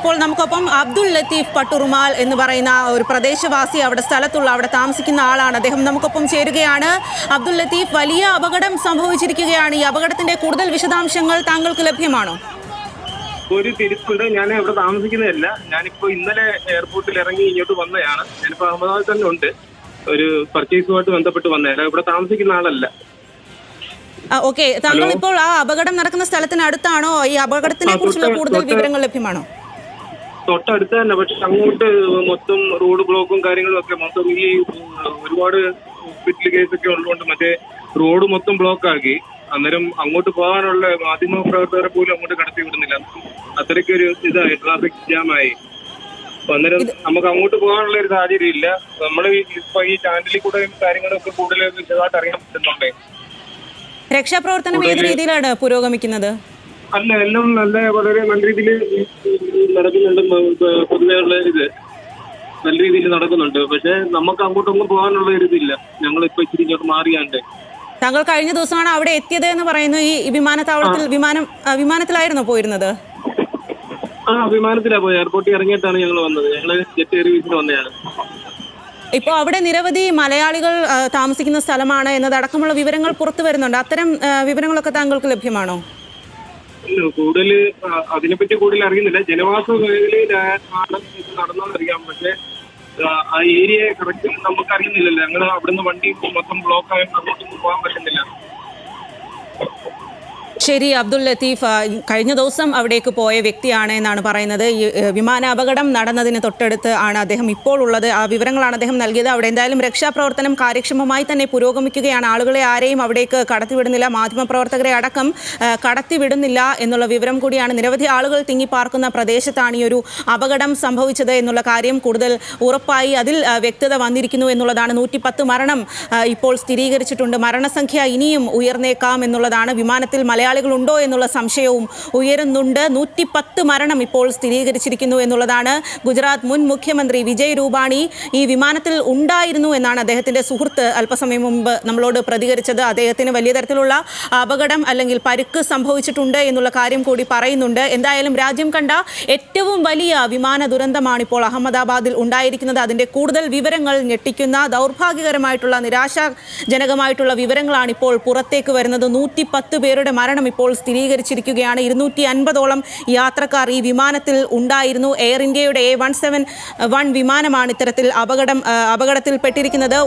ഇപ്പോൾ നമുക്കൊപ്പം അബ്ദുൾ ലത്തീഫ് പട്ടുറുമാൽ എന്ന് പറയുന്ന ഒരു പ്രദേശവാസി അവിടെ താമസിക്കുന്ന ആളാണ്. അദ്ദേഹം നമുക്കൊപ്പം ചേരുകയാണ്. അബ്ദുൾ ലത്തീഫ്, വലിയ അപകടം സംഭവിച്ചിരിക്കുകയാണ്. ഈ അപകടത്തിന്റെ കൂടുതൽ വിശദാംശങ്ങൾ താങ്കൾക്ക് ലഭ്യമാണോ? ഒരു തിരിച്ചുണ്ട്. ഞാൻ ഇവിടെ താമസിക്കുന്നതല്ല. ഞാനിപ്പോ ഇന്നലെ എയർപോർട്ടിൽ ഇറങ്ങി ഇങ്ങോട്ട് വന്നതാണ്. ഞാനിപ്പോ അഹമ്മദാബാദിൽ തന്നെ ഉണ്ട്. ഒരു പർച്ചേസുമായിട്ട് ബന്ധപ്പെട്ട് വന്നതല്ല, ഇവിടെ താമസിക്കുന്ന ആളല്ല. ഓക്കെ, താങ്കൾ ഇപ്പോൾ ആ അപകടം നടക്കുന്ന സ്ഥലത്തിനടുത്താണോ? ഈ അപകടത്തിനെ കുറിച്ചുള്ള കൂടുതൽ വിവരങ്ങൾ ലഭ്യമാണോ? തൊട്ടടുത്ത് തന്നെ, പക്ഷെ അങ്ങോട്ട് മൊത്തം റോഡ് ബ്ലോക്കും കാര്യങ്ങളും ഒക്കെ മൊത്തം ഈ ഒരുപാട് ഹോസ്പിറ്റൽ കേസൊക്കെ ഉള്ളതുകൊണ്ട് മറ്റേ റോഡ് മൊത്തം ബ്ലോക്ക് ആക്കി. അന്നേരം അങ്ങോട്ട് പോകാനുള്ള മാധ്യമ പ്രവർത്തകരെ പോലും അങ്ങോട്ട് കടത്തി വിടുന്നില്ല. അത്രയ്ക്കൊരു ഇതായി, ട്രാഫിക് ജാമായി. അപ്പൊ അന്നേരം നമുക്ക് അങ്ങോട്ട് പോകാനുള്ള ഒരു സാഹചര്യം ഇല്ല. നമ്മൾ ഇപ്പൊ ഈ ചാനലിൽ കൂടെ കാര്യങ്ങളൊക്കെ കൂടുതൽ വിശദമായിട്ട് അറിയാൻ പറ്റുന്നുണ്ടേ. രക്ഷാപ്രവർത്തനം ഏത് രീതിയിലാണ് പുരോഗമിക്കുന്നത്? അല്ല, എല്ലാം വളരെ നല്ല രീതിയിൽ നടക്കുന്നുണ്ട്. പൊതുവെയുള്ള ഇത് നല്ല രീതിയിൽ നടക്കുന്നുണ്ട്. പക്ഷെ നമുക്ക് അങ്ങോട്ടൊന്നും പോകാനുള്ള ഒരു ഇതില്ല. ഞങ്ങളിപ്പോ ഇച്ചിരി ഇങ്ങോട്ട് മാറിയാണ്ട്. താങ്കൾ കഴിഞ്ഞ ദിവസമാണ് അവിടെ എത്തിയത് എന്ന് പറയുന്നു. ഈ വിമാനത്താവളത്തിൽ വിമാനത്തിലായിരുന്നോ പോയിരുന്നത്? വിമാനത്തിലാ പോയി. എയർപോർട്ടിൽ ഇറങ്ങിയിട്ടാണ് ഞങ്ങൾ വന്നത്. ഞങ്ങള് ജെറ്റ് സർവീസിന് വന്നതാണ്. ഇപ്പോൾ അവിടെ നിരവധി മലയാളികൾ താമസിക്കുന്ന സ്ഥലമാണ് എന്നതടക്കമുള്ള വിവരങ്ങൾ പുറത്തു വരുന്നുണ്ട്. അത്തരം വിവരങ്ങളൊക്കെ താങ്കൾക്ക് ലഭ്യമാണോ? കൂടുതൽ അതിനെപ്പറ്റി കൂടുതൽ അറിയുന്നില്ല. ജനവാസ മേഖലയിലാണ് ഇത് നടന്നതെന്നറിയാം. പക്ഷെ ആ ഏരിയ കറക്റ്റ് നമുക്ക് അറിയുന്നില്ലല്ലോ. ഞങ്ങൾ അവിടുന്ന് വണ്ടി മൊത്തം ബ്ലോക്ക് ആയിട്ട് അങ്ങോട്ടൊന്നും പോകാൻ പറ്റുന്നില്ല. ശരി, അബ്ദുൾ ലത്തീഫ് കഴിഞ്ഞ ദിവസം അവിടേക്ക് പോയ വ്യക്തിയാണ് എന്നാണ് പറയുന്നത്. ഈ വിമാനാപകടം നടന്നതിന് തൊട്ടടുത്ത് ആണ് അദ്ദേഹം ഇപ്പോൾ ഉള്ളത്. ആ വിവരങ്ങളാണ് അദ്ദേഹം നൽകിയത്. അവിടെ എന്തായാലും രക്ഷാപ്രവർത്തനം കാര്യക്ഷമമായി തന്നെ പുരോഗമിക്കുകയാണ്. ആളുകളെ ആരെയും അവിടേക്ക് കടത്തിവിടുന്നില്ല, മാധ്യമപ്രവർത്തകരെ അടക്കം കടത്തിവിടുന്നില്ല എന്നുള്ള വിവരം കൂടിയാണ്. നിരവധി ആളുകൾ തിങ്ങിപ്പാർക്കുന്ന പ്രദേശത്താണ് ഈ ഒരു അപകടം സംഭവിച്ചത് എന്നുള്ള കാര്യം കൂടുതൽ ഉറപ്പായി അതിൽ വ്യക്തത വന്നിരിക്കുന്നു എന്നുള്ളതാണ്. 110 മരണം ഇപ്പോൾ സ്ഥിരീകരിച്ചിട്ടുണ്ട്. മരണസംഖ്യ ഇനിയും ഉയർന്നേക്കാം എന്നുള്ളതാണ്. വിമാനത്തിൽ മലയാളികളുണ്ടോ എന്നുള്ള സംശയവും ഉയരുന്നുണ്ട്. 110 മരണം ഇപ്പോൾ സ്ഥിരീകരിച്ചിരിക്കുന്നു എന്നുള്ളതാണ്. ഗുജറാത്ത് മുൻ മുഖ്യമന്ത്രി വിജയ് രൂപാണി ഈ വിമാനത്തിൽ ഉണ്ടായിരുന്നു എന്നാണ് അദ്ദേഹത്തിൻ്റെ സുഹൃത്ത് അല്പസമയം മുമ്പ് നമ്മളോട് പ്രതികരിച്ചത്. അദ്ദേഹത്തിന് വലിയ തരത്തിലുള്ള അപകടം അല്ലെങ്കിൽ പരിക്ക് സംഭവിച്ചിട്ടുണ്ട് എന്നുള്ള കാര്യം കൂടി പറയുന്നുണ്ട്. എന്തായാലും രാജ്യം കണ്ട ഏറ്റവും വലിയ വിമാന ദുരന്തമാണ് ഇപ്പോൾ അഹമ്മദാബാദിൽ ഉണ്ടായിരിക്കുന്നത്. അതിൻ്റെ കൂടുതൽ വിവരങ്ങൾ ഞെട്ടിക്കുന്ന, ദൗർഭാഗ്യകരമായിട്ടുള്ള, നിരാശാജനകമായിട്ടുള്ള വിവരങ്ങളാണ് ഇപ്പോൾ പുറത്തേക്ക് വരുന്നത്. 110 പേരുടെ മരണം ഇപ്പോൾ സ്ഥിരീകരിച്ചിരിക്കുകയാണ്. 250ഓളം യാത്രക്കാർ ഈ വിമാനത്തിൽ ഉണ്ടായിരുന്നു. എയർ ഇന്ത്യയുടെ A171 വിമാനമാണ് ഇത്തരത്തിൽ അപകടത്തിൽപ്പെട്ടിരിക്കുന്നത്.